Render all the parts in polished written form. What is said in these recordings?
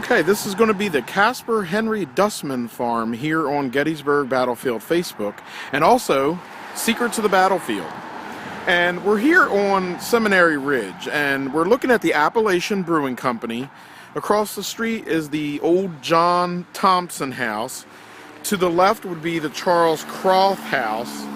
Okay, this is going to be the Casper Henry Dustman farm here on Gettysburg Battlefield Facebook, and also Secrets of the Battlefield. And we're here on Seminary Ridge, and we're looking at the Appalachian Brewing Company. Across the street is the old John Thompson house. To the left would be the Charles Croft house.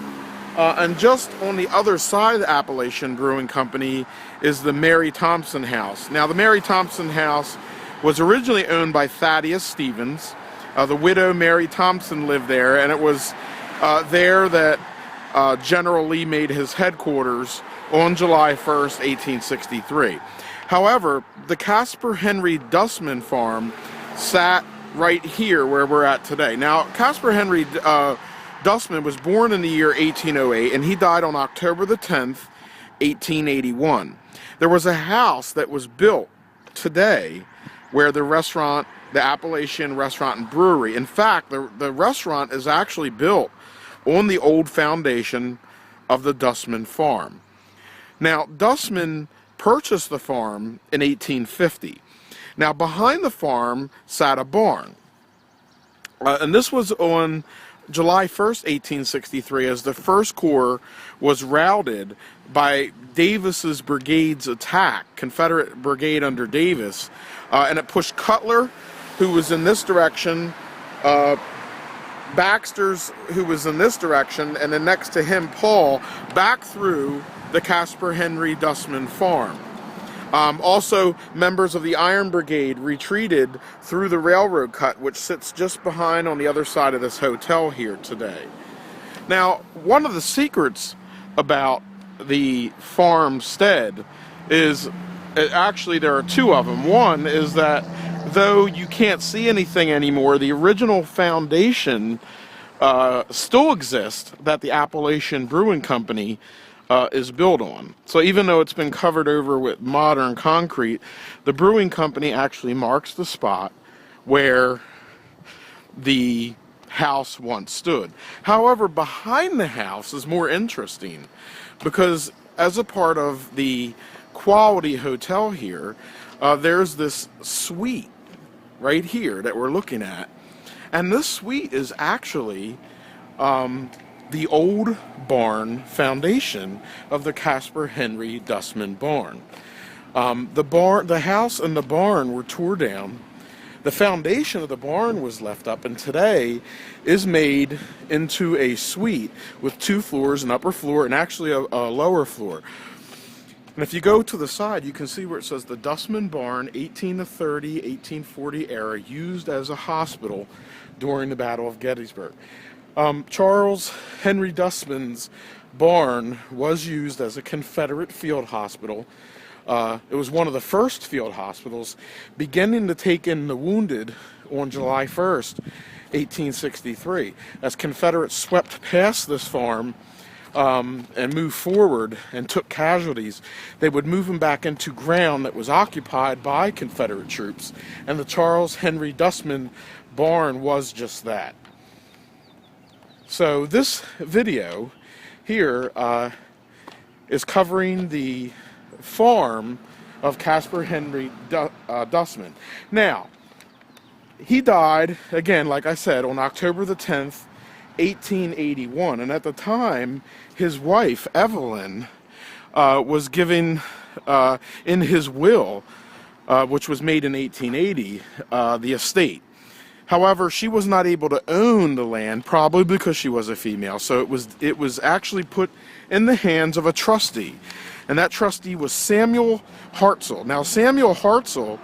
And just on the other side of the Appalachian Brewing Company is the Mary Thompson house. Now, the Mary Thompson house was originally owned by Thaddeus Stevens. The widow Mary Thompson lived there, and it was there that General Lee made his headquarters on July 1st, 1863. However, the Casper Henry Dustman farm sat right here where we're at today. Now, Casper Henry Dustman was born in the year 1808, and he died on October the 10th, 1881. There was a house that was built today where the restaurant, the Appalachian Restaurant and Brewery, in fact, the restaurant is actually built on the old foundation of the Dustman farm. Now, Dustman purchased the farm in 1850. Now, behind the farm sat a barn. And this was on July 1st, 1863, as the First Corps was routed by Davis's brigade's attack, Confederate brigade under Davis, and it pushed Cutler, who was in this direction, Baxter's, who was in this direction, and then next to him, Paul, back through the Casper Henry Dustman farm. Also, members of the Iron Brigade retreated through the railroad cut, which sits just behind on the other side of this hotel here today. Now, one of the secrets about the farmstead is, actually there are two of them. One is that though you can't see anything anymore, the original foundation still exists that the Appalachian Brewing Company is built on. So even though it's been covered over with modern concrete, the brewing company actually marks the spot where the house once stood. However, behind the house is more interesting, because as a part of the Quality Hotel here, there's this suite right here that we're looking at, and this suite is actually the old barn foundation of the Casper Henry Dustman barn. The house and the barn were torn down. The foundation of the barn was left up, and today is made into a suite with 2 floors, an upper floor and actually a lower floor. And if you go to the side, you can see where it says the Dustman Barn, 1830, 1840 era, used as a hospital during the Battle of Gettysburg. Charles Henry Dustman's barn was used as a Confederate field hospital. It was one of the first field hospitals, beginning to take in the wounded on July 1st, 1863. As Confederates swept past this farm and moved forward and took casualties, they would move them back into ground that was occupied by Confederate troops, and the Charles Henry Dustman barn was just that. So this video here is covering the farm of Casper Henry Dustman. Now, he died, again, like I said, on October the 10th, 1881, and at the time, his wife, Evelyn, was given, in his will, which was made in 1880, the estate. However, she was not able to own the land, probably because she was a female, so it was actually put in the hands of a trustee, and that trustee was Samuel Hartzell. Now, Samuel Hartzell